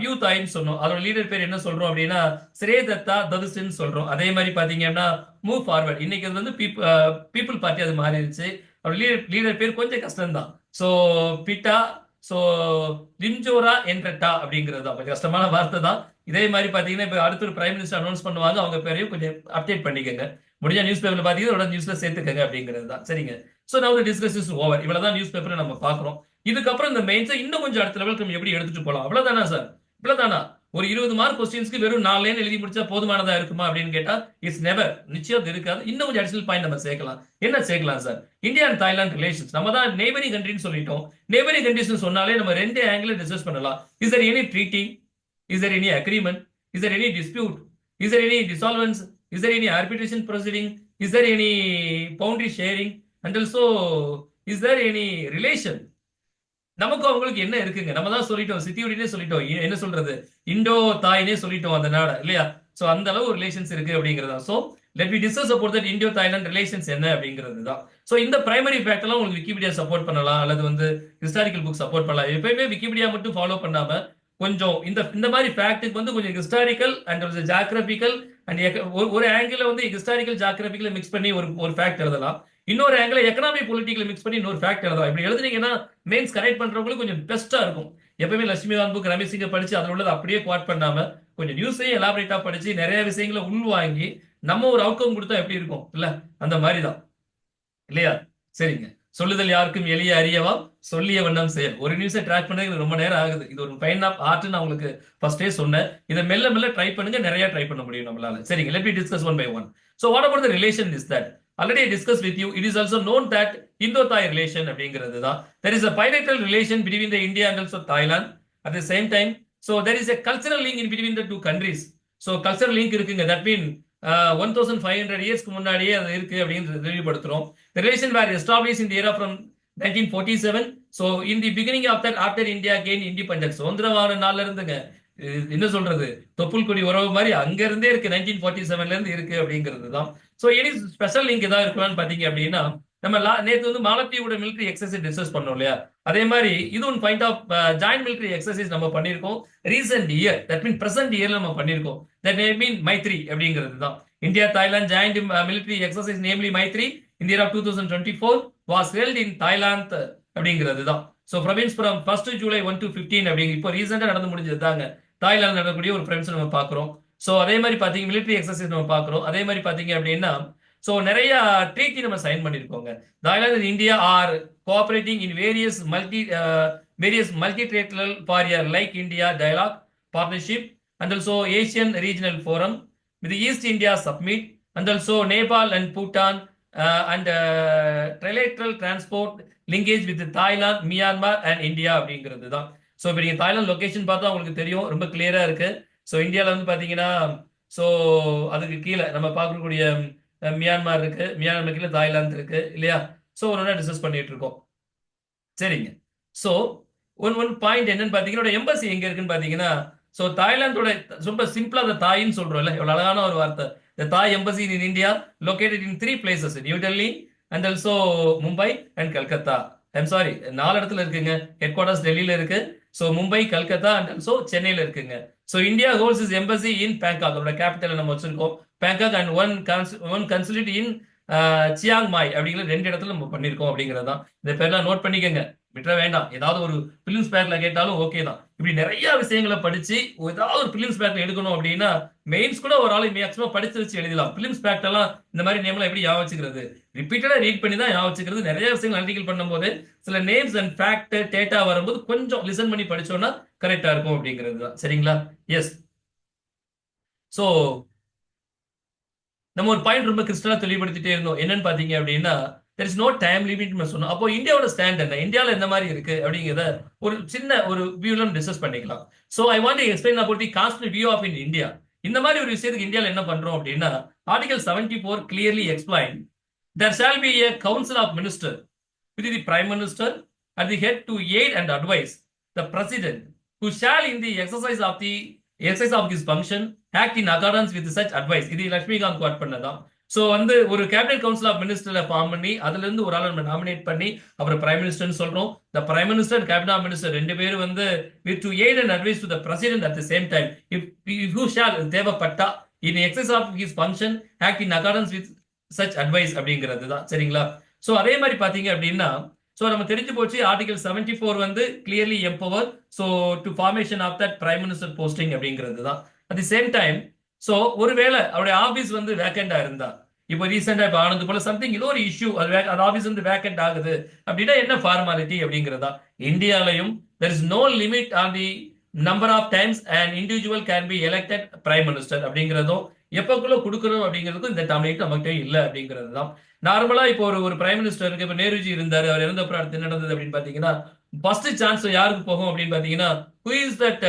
பியூ தாயின்னு சொன்னோம். அதோட லீடர் பேர் என்ன சொல்றோம் அப்படின்னா, ஸ்ரேதத்தா ததுசின்னு சொல்றோம். அதே மாதிரி பாத்தீங்கன்னா மூவ் ஃபார்வர்ட், இன்னைக்கு அது வந்து பீப்புள் பார்ட்டி அது மாறிடுச்சு. அவரோட லீடர் பேர் கொஞ்சம் கஷ்டம் தான். சோ பிட்டா, சோ லிம்ஜோரா என்றட்டா அப்படிங்கிறது தான் கொஞ்சம் கஷ்டமான வார்த்தை தான். இதே மாதிரி பாத்தீங்கன்னா இப்ப அடுத்த ஒரு பிரைம் மினிஸ்டர் அனௌன்ஸ் பண்ணுவாங்க, அவங்க பேரையும் கொஞ்சம் அப்டேட் பண்ணிக்கோங்க. முடிஞ்ச நியூஸ் பேப்பர்ல பாத்தீங்கன்னா நியூஸ்ல சேர்த்துக்கங்க அப்படிங்கிறது தான். சரிங்க. So now the discussion is over. இவ்வளவுதான் நியூஸ் பேப்பர்ல நம்ம பாக்குறோம். இதுக்கப்புறம் இந்த மெயின்ஸை இன்னும் கொஞ்சம் அடுத்த லெவலுக்கு நம்ம எப்படி எடுத்துட்டு போகலாம், அவ்வளவுதானா சார்? இவ்வளவுதானா? ஒரு 20 மார்க் கொஸ்டின்ஸ்க்கு வெறும் 4 லைன் எழுதி முடிச்சா போதுமானதா இருக்குமா அப்படின்னு கேட்டா இட்ஸ் நெவர், நிச்சயம் அது இருக்காது. இன்னும் கொஞ்சம் அடிஷனல் பாயிண்ட் நம்ம சேர்க்கலாம். என்ன சேர்க்கலாம் sir? India and Thailand relations, நம்ம தான் நெய்பரிங் கண்ட்ரின்னு சொல்லிட்டோம். நெய்பரிங் கண்ட்ரிஸ் சொன்னாலே நம்ம ரெண்டு ஆங்கிள் டிஸ்கஸ் பண்ணலாம். Is there any treaty, is there any agreement, is there any dispute, is there any dissolvents, is there any arbitration proceeding, is there any boundary sharing, and also is there any relation? நமக்கு அவங்களுக்கு என்ன இருக்குங்க? நம்ம தான் சொல்லிட்டோம், சித்தியுடனே சொல்லிட்டோம், என்ன சொல்றது, இண்டோ தாய்னே சொல்லிட்டோம் அந்த நாட இல்லையா? சோ அந்த அளவு ரிலேஷன்ஸ் இருக்கு அப்படிங்கறதா. So let we discuss about that Indo Thailand relations என்ன அப்படிங்கிறது தான். சோ இந்த பிரைமரி ஃபேக்ட் எல்லாம் உங்களுக்கு விக்கிபீடியா சப்போர்ட் பண்ணலாம், அல்லது வந்து ஹிஸ்டாரிக்கல் புக் சப்போர்ட் பண்ணலாம். எப்பயுமே விக்கிபீடியா மட்டும் ஃபாலோ பண்ணாம கொஞ்சம் இந்த இந்த மாதிரி ஃபேக்ட்டுக்கு வந்து கொஞ்சம் ஹிஸ்டாரிக்கல் அண்ட் ஜியோகிராபிக்கல் அண்ட் ஒரு ஆங்கிள் வந்து ஹிஸ்டாரிக்கல் ஜியோகிராபிக்கல் மிக்ஸ் பண்ணி ஒரு ஃபேக்ட் எழுதலாம். இன்னொரு ஆங்கிள் எக்கனாமிக் பொலிட்டிக்கல் மிக்ஸ் பண்ணி இன்னொரு ஃபேக்ட் எழுதலாம். இப்படி எழுதுனீங்கன்னா மெயின்ஸ் கரெக்ட் பண்றவங்களுக்கு கொஞ்சம் பெஸ்டா இருக்கும். எப்பவுமே லட்சுமிகாந்த் புக், ரமேஷ் சிங்கை படிச்சு அதில் உள்ளது அப்படியே குவாட் பண்ணாம கொஞ்சம் நியூஸையும் எலாபரேட்டா படிச்சு நிறைய விஷயங்களை உள்வாங்கி நம்ம ஒரு அவுட்கம் கொடுத்தா எப்படி இருக்கும் இல்ல? அந்த மாதிரி தான் இல்லையா? சரிங்க. சொல்லுதல் யாருக்கும் எளிய அறியவா, சொல்லிய வண்ணம் செயல். ஒரு நியூஸை ட்ராக் பண்ணது ரொம்ப நேரம் ஆகுது. இது ஒரு ஃபைன் ஆஃப் ஆர்ட் நான் உங்களுக்கு ஃபர்ஸ்டே சொன்னேன். இதை மெல்ல மெல்ல ட்ரை பண்ணுங்க, நிறைய ட்ரை பண்ண முடியும் நம்மளால. சரிங்க, let me discuss one by one. So what about the relation is that already I discussed with you, it is also known that Indo-Thai relation அப்படிங்கிறது தான். There is a bilateral relation between the India and also Thailand at the same time. So there is a cultural link in between the two countries. So cultural link இருக்குங்க. That mean 1500 இயர்ஸ்க்கு முன்னாடியே அது இருக்கு அப்படின்னு தெளிவுபடுத்துறோம். The relation were established in the era from 1947. So in the beginning of that, after India gained independence, சுதந்திரமான நாள்ல இருந்துங்க என்ன சொல்றது, தொப்புள் கொடி உறவு மாதிரி அங்க இருந்தே இருக்கு. 1947ல இருந்து இருக்கு அப்படிங்கிறது தான். சோ எனி ஸ்பெஷல் லிங்க் ஏதாவது இருக்கலாம்னு பாத்தீங்க அப்படின்னா, நம்ம நேத்து வந்து மாலத்தீவோட மிலிட்டரி எக்ஸசைஸ் டிஸ்கஸ் பண்ணோம் இல்லையா? அதே மாதிரி இது one point of joint military exercise நம்ம பண்ணிருக்கோம் recent year. That mean present இயர்ல நம்ம பண்ணிருக்கோம். தட் மீன் மைத்ரி அப்படிங்கிறது தான். India Thailand joint military exercise namely Maitri in the year of 2024 was held in Thailand அப்படிங்கிறது தான். So province from 1 July 1 to 15 அப்படிங்க இப்போ ரீசெண்டாக நடந்து முடிஞ்சது தாங்க. தாய்லாந்து நடக்கக்கூடிய ஒரு ஃப்ரெண்ட்ஸ் நம்ம பார்க்குறோம். ஸோ அதே மாதிரி பார்த்தீங்க மிலிட்டரி எக்ஸசைஸ் நம்ம பார்க்குறோம். அதே மாதிரி பார்த்தீங்க அப்படின்னா ஸோ நிறைய ட்ரீட்டி நம்ம சைன் பண்ணியிருக்கோங்க. Thailand and India are cooperating in various multilateral for like India dialogue partnership and also Asian regional forum with east India summit and also Nepal and Bhutan and trilateral transport linkage with Thailand, Myanmar and India அப்படிங்கிறது தான். So இப்போ நீங்கள் Thailand location பார்த்தா உங்களுக்கு தெரியும், ரொம்ப கிளியரா இருக்கு. ஸோ இந்தியாவில் வந்து பார்த்தீங்கன்னா ஸோ அதுக்கு கீழே நம்ம பார்க்கக்கூடிய மியான்மர் இருக்கு, மியான்மர் கீழே தாய்லாந்து இருக்கு இல்லையா? ஸோ ஒன்று டிஸ்கஸ் பண்ணிட்டு இருக்கோம். சரிங்க. ஸோ ஒன் பாயிண்ட் என்னன்னு பார்த்தீங்கன்னா எம்பசி எங்க இருக்குன்னு பார்த்தீங்கன்னா, ஸோ தாய்லாந்தோட ரொம்ப சிம்பிளா அந்த தாயின்னு சொல்றோம்ல, எவ்வளவு அழகான ஒரு வார்த்தை. The Thai embassy in India located in 3 places, New Delhi and also Mumbai and Calcutta. I'm sorry, 4 இடத்துல இருக்குங்க. ஹெட்குவார்ட்டர்ஸ் டெல்லியில இருக்கு. So Mumbai, Calcutta and also சென்னையில இருக்குங்க. So India holds is embassy in Bangkok, அதோட கேபிட்டல் நம்ம வச்சிருக்கோம் Bangkok, and one consulate in Chiang Mai அப்படிங்கிற 2 இடத்துல நம்ம பண்ணிருக்கோம் அப்படிங்கிறது தான். இந்த பேர்லாம் நோட் பண்ணிக்கங்க, விட்டுற வேண்டாம். ஏதாவது ஒரு பிலிம்ஸ் பேக்ல கேட்டாலும் ஓகே தான். இப்படி நிறைய விஷயங்களை படிச்சு ஏதாவது ஒரு பிலிம்ஸ் பேக்ல எடுக்கணும் அப்படின்னா மெயின்ஸ் கூட ஒரு ஆளு மேக்ஸிமம் படிச்சு வச்சு எழுதலாம். பிலிம்ஸ் பேக்ட் எல்லாம் இந்த மாதிரி நேம்லாம் எப்படி ஞாபகம் வச்சுக்கிறது? ரிப்பீட்டடா ரீட் பண்ணி தான் ஞாபகம் வச்சுக்கிறது. நிறைய விஷயங்கள் அனலிட்டிக்கல் பண்ணும்போது சில நேம்ஸ் அண்ட் ஃபேக்ட் டேட்டா வரும்போது கொஞ்சம் லிசன் பண்ணி படிச்சோம்னா கரெக்டா இருக்கும் அப்படிங்கிறது தான். சரிங்களா? எஸ். ஸோ நம்ம ஒரு பாயிண்ட் ரொம்ப கிறிஸ்டலா தெளிவுபடுத்திட்டே இருந்தோம். என்னன்னு பாத்தீங்க அப்படின்னா there is no time limit சொன்னோம். அப்போ இந்தியாவோட ஸ்டாண்ட் என்ன, இந்தியாவில் எந்த மாதிரி இருக்கு அப்படிங்கிறத ஒரு சின்ன ஒரு வியூல டிஸ்கஸ் பண்ணிக்கலாம். So I want to explain about the constitutional view of in India. இந்த மாதிரி ஒரு விஷயத்துக்கு இந்தியாவில் என்ன பண்றோம் அப்படின்னா, article 74 clearly explain there shall be a council of minister with the prime minister at the head to aid and advise the president who shall in the exercise of his function act in accordance with such advice. இது Lakshmikant quad பண்ணதான். So வந்து ஒரு cabinet council of மினிஸ்டர்ல form பண்ணி அதுல இருந்து ஒரு ஆளை நம்ம நாமினேட் பண்ணி அப்புறம் பிரைம் மினிஸ்டர்னு சொல்றோம். The prime minister and cabinet minister 2 பேரும் வந்து with to aid and advise to the president at the same time if who shall தேவைப்பட்டா in excess of his function act in accordance with such advice அப்படிங்கிறது தான். சரிங்களா? So அதே மாதிரி பாத்தீங்க அப்படின்னா சோ நம்ம தெரிஞ்சு போச்சு ஆர்டிகல் 74 வந்து clearly empower so to formation of that prime minister posting அப்படிங்கிறது தான். At the same time so ஒருவேளை அவருடைய ஆபீஸ் வந்து வேக்கண்டா இருந்தா, இப்போ ரீசெண்டா இப்போ ஆனது போல சம்திங் ஏதோ ஒரு இஷ்யூ அது ஆபீஸ் வந்து வேக்கண்ட் ஆகுது அப்படின்னா என்ன ஃபார்மாலிட்டி அப்படிங்கிறதா. இந்தியாலையும் there is no limit on the number of times and individual can be elected prime minister அப்படிங்கிறதும் எப்பக்குள்ள கொடுக்கணும் அப்படிங்கிறதுக்கும் இந்த தமிழ்நாட்டு நம்மகிட்ட இல்லை அப்படிங்கிறது தான். நார்மலா இப்போ ஒரு ஒரு பிரைம் மினிஸ்டர் இருக்கு. இப்போ நேருஜி இருந்தாரு, அவர் இறந்தப்பறம் அடுத்து என்ன நடந்தது அப்படின்னு பாத்தீங்கன்னா, ஃபர்ஸ்ட் சான்ஸ் யாருக்கு போகும் அப்படின்னு பாத்தீங்கன்னா, who is that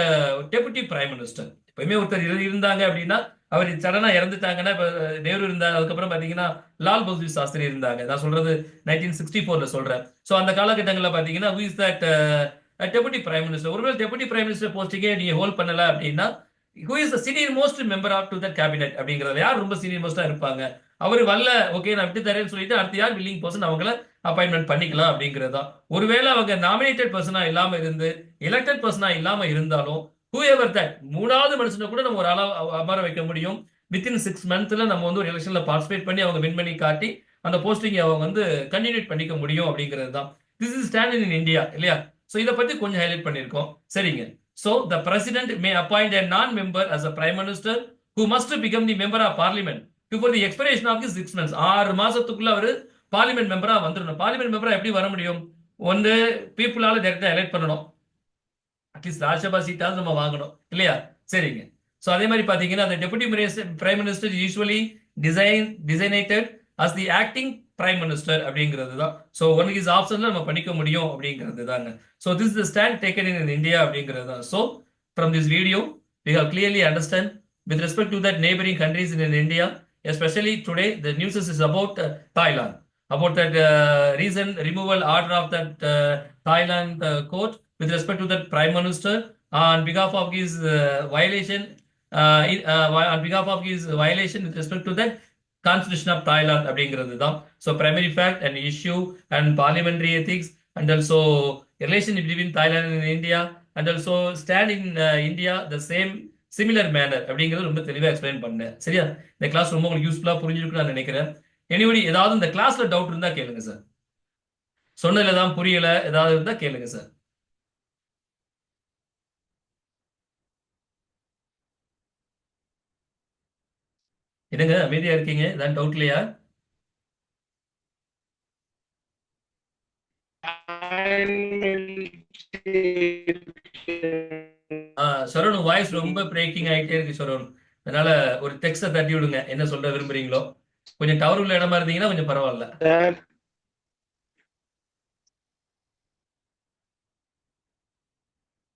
deputy prime minister. எப்பயுமே ஒருத்தர் இருந்தாங்க அப்படின்னா அவர் சடனா இறந்துட்டாங்கன்னா, இப்ப நேரு இருந்தார், அதுக்கப்புறம் பாத்தீங்கன்னா லால் பகதூர் சாஸ்திரி இருந்தாங்க. நான் சொல்றது 1964ல சொல்றேன். சோ அந்த காலகட்டங்களில் பாத்தீங்கன்னா who is that deputy prime minister. ஒருவேளை டெபுட்டி பிரைம் மினிஸ்டர் போஸ்டிங்கே நீங்க ஹோல்ட் பண்ணல அப்படின்னா, who is the senior most member of to the cabinet அப்படிங்கிறத யார் ரொம்ப சீனியர் மோஸ்டா இருப்பாங்க. அவர் வரல, ஓகே நான் விட்டு தரேன்னு சொல்லிட்டு அடுத்து யார் வில்லிங் பர்சன் அவங்கள அப்பாயின்மெண்ட் பண்ணிக்கலாம் அப்படிங்கிறது தான். ஒருவேளை அவங்க நாமினேட்டட் பர்சனா இல்லாம இருந்து எலெக்டட் பர்சனா இல்லாம இருந்தாலும் ஹூ எவர் தட் மூணாவது மனுஷனை கூட நம்ம ஒரு ஆளா அமர வைக்க முடியும். வித்தின் 6 மந்த்ல நம்ம வந்து ஒரு எலெக்ஷன்ல பார்ட்டிசிபேட் பண்ணி அவங்க வின் பண்ணி காட்டி அந்த போஸ்டிங் அவங்க வந்து கண்டினியூட் பண்ணிக்க முடியும் அப்படிங்கிறது தான். This is standard in India இல்லையா? சோ இத பத்தி கொஞ்சம் ஹைலைட் பண்ணிருக்கோம். சரிங்க. So the president May appoint a non-member as a prime minister who must become the member of parliament before the expiration of the 6 months. 6 மாசத்துக்குள்ள அவரு parliament மெம்பரா வந்துடணும். Parliament மெம்பரா எப்படி வர முடியும்? ஒன்று பீப்புளால டைரக்டா எலெக்ட் பண்ணணும். அட்லீஸ்ட் ராஜ்யசபா சீட்டாவது நம்ம வாங்கணும் இல்லையா? சரிங்க. சோ அதே மாதிரி பாத்தீங்கன்னா அந்த deputy prime minister usually designated as the acting prime minister அப்படிங்கிறது தான். ஸோ ஒன் இஸ் ஆப்ஷன்ல நம்ம பண்ணிக்க முடியும் அப்படிங்கிறது தாங்க. So this the stand taken in India அப்படிங்கிறது தான். So from this video we have clearly understand with respect to that neighboring countries in India, especially today the news is about Thailand, about that recent removal order of that Thailand court with respect to that prime minister on behalf of his violation on behalf of his violation with respect to that constitution of Thailand அப்படிங்கிறது தான். So primary fact and issue and parliamentary ethics and also relation between Thailand and India and also stand in India the same similar manner அப்படிங்கிறது ரொம்ப தெளிவாக explain பண்ணேன். சரியா? இந்த class ரொம்ப உங்களுக்கு யூஸ்ஃபுல்லா புரிஞ்சிருக்குன்னு நான் நினைக்கிறேன். எனிபடி ஏதாவது இந்த கிளாஸ்ல டவுட் இருந்தா கேளுங்க சார். சொன்னதுல தான் புரியல ஏதாவது இருந்தா கேளுங்க சார். என்னங்க அமைதியா இருக்கீங்க? ஏதாவது டவுட் இல்லையா? சரவண் வாய்ஸ் ரொம்ப பிரேக்கிங் ஆகிட்டே இருக்கு சரவண். அதனால ஒரு டெக்ஸ்ட தட்டி விடுங்க, என்ன சொல்ற விரும்புறீங்களோ. கொஞ்சம் டவர் உள்ள இடமா இருந்தீங்கன்னா கொஞ்சம் பரவாயில்ல.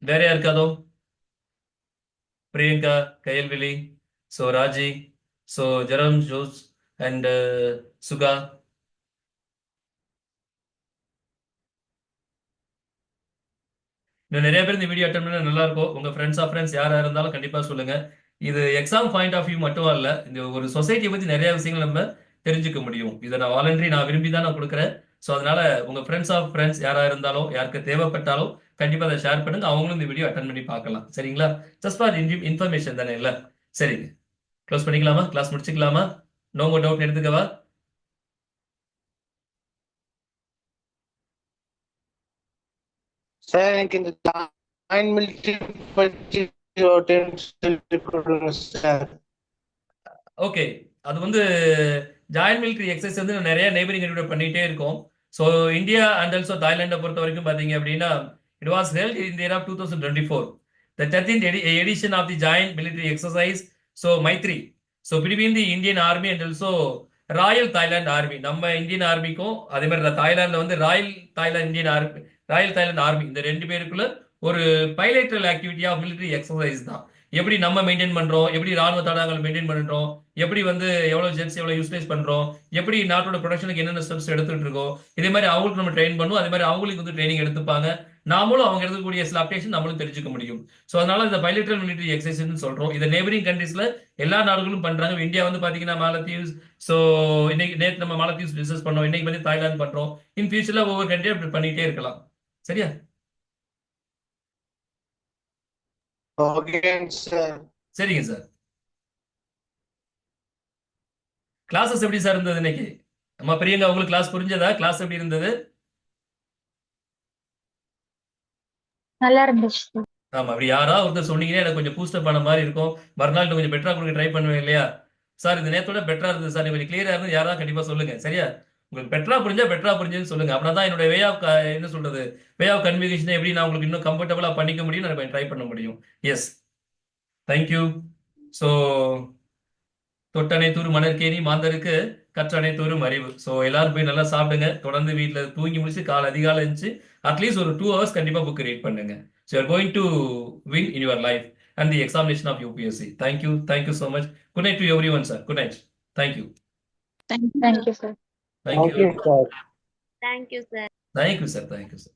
வேற யாருக்காதோ? Priyanka, Kayalvizhi, so Raji, so Jerome Jose and Suga. இன்னும் நிறைய பேர் இந்த வீடியோ அட்டன் பண்ண நல்லா இருக்கும். உங்க ஃப்ரெண்ட்ஸ் யாரா இருந்தாலும் கண்டிப்பா சொல்லுங்க. இது எக்ஸாம் பாயிண்ட் ஆஃப் வியூ மட்டும் இல்ல, இந்த ஒரு சொசைட்டியை பத்தி நிறைய விஷயங்கள் நம்ம தெரிஞ்சுக்க முடியும். இதை நான் வாலண்டரி நான் விரும்பி தான் நான் கொடுக்குறேன். ஸோ அதனால உங்க ஃப்ரெண்ட்ஸ் யாரா இருந்தாலும் யாருக்கு தேவைப்பட்டாலும் கண்டிப்பா அதை ஷேர் பண்ணுங்க. அவங்களும் இந்த வீடியோ அட்டன் பண்ணி பார்க்கலாம். சரிங்களா? ஜஸ்ட் ஃபார் இன்ஃபர்மேஷன் தானே இல்ல? சரிங்க. க்ளோஸ் பண்ணிக்கலாமா? கிளாஸ் முடிச்சுக்கலாமா? நோ மோர் டவுட் எடுத்துக்கவா? சார் எனக்கு இந்த ஜாயின் மிலிட்டரி பற்றி சார். ஓகே, அது வந்து ஜாயின் மிலிட்டரி எக்ஸசைஸ் வந்து நிறைய நெய்பரிங் கண்ட்ரியோட பண்ணிட்டே இருக்கோம். ஸோ இந்தியா அண்ட் ஆல்சோ தாய்லாண்டை பொறுத்த வரைக்கும் பார்த்தீங்க அப்படின்னா it was held in the year of 2024 the 13th edition of the joint military exercise. So Maitri, so between the Indian Army and also Royal Thailand army, நம்ம Indian ஆர்மிக்கும் அதே மாதிரி தாய்லாந்துல வந்து Royal Thailand army இந்த ரெண்டு பேருக்குள்ள ஒரு bilateral activity of military exercise தான். எப்படி நம்ம மெயின்டைன் பண்றோம், எப்படி ராணுவ தடங்களை மெயின்டைன் பண்றோம், எப்படி வந்து எவ்வளவு ஜெட்ஸ் எவ்வளவு யூட்டிலைஸ் பண்றோம், எப்படி நாட்டோட ப்ரொடக்ஷனுக்கு என்னென்ன ஸ்டெப்ஸ் எடுத்துட்டு இருக்கோம், இதே மாதிரி அவங்களுக்கு நம்ம ட்ரெயின் பண்ணுவோம். அதே மாதிரி அவங்களுக்கு வந்து ட்ரைனிங் எடுத்துப்பாங்க. நாமளும் அவங்க எடுக்கக்கூடிய சில அப்டேஷன் நம்மளும் தெரிஞ்சுக்க முடியும். ஸோ அதனால இந்த பைலேட்ரல் மிலிட்டரி எக்ஸசைஸ் சொல்றோம். இதை நெய்பரிங் கண்ட்ரீஸ்ல எல்லா நாடுகளும் பண்றாங்க. இந்தியா வந்து பாத்தீங்கன்னா மாலத்தீவ்ஸ், ஸோ இன்னைக்கு நேற்று நம்ம மாலத்தீவ்ஸ் டிஸ்கஸ் பண்ணோம், இன்னைக்கு வந்து தாய்லாந்து பண்றோம். இன் ஃபியூச்சர்ல ஒவ்வொரு கண்ட்ரியும் அப்படி பண்ணிட்டே இருக்கலாம். சரியா? சரிங்க சார். கிளாஸஸ் எப்படி சார் இருந்தது இன்னைக்கு? நம்ம பிரியங்கா உங்களுக்கு கிளாஸ் புரிஞ்சதா? கிளாஸ் எப்படி இருந்தது? நல்லா இருந்துச்சு. ஆமா, அப்படி யாராவது ஒருத்தர் சொன்னீங்கன்னா எனக்கு கொஞ்சம் பூஸ்டப் பண்ண மாதிரி இருக்கும். மறுநாள் கொஞ்சம் பெட்டரா கொடுக்க ட்ரை பண்ணுவேன் இல்லையா? சார் இது நேரத்தோட பெட்டரா இருந்தது சார், கொஞ்சம் கிளியரா இருந்து யாராவது கண்டிப்பா சொல்லுங்க. சரியா? உங்களுக்கு பெட்டரா புரிஞ்சுன்னு சொல்லுங்க. அப்படின்னா தான் என்னோட என்ன சொல்றது, வே ஆஃப் கன்விகேஷனை எப்படி நான் உங்களுக்கு இன்னும் கம்ஃபர்டபுளா பண்ணிக்க முடியும், நான் ட்ரை பண்ண முடியும். Yes, thank you. ஸோ தொட்டனை தூறு மணற்கேணி மாந்தருக்கு கற்றனை தூறும் அறிவு. ஸோ எல்லாரும் போய் நல்லா சாப்பிடுங்க. தொடர்ந்து வீட்டில் தூங்கி முடிச்சு அதிகாலை இருந்துச்சு அட்லீஸ்ட் ஒரு 2 hours கண்டிப்பா புக் ரீட் பண்ணுங்க. So you are going to win in your life and the examination of UPSC. Thank you so much. Good night to everyone sir. Good night. Thank you. Thank you, sir. Thank you. Thank you, sir. Thank you, sir. Thank you sir.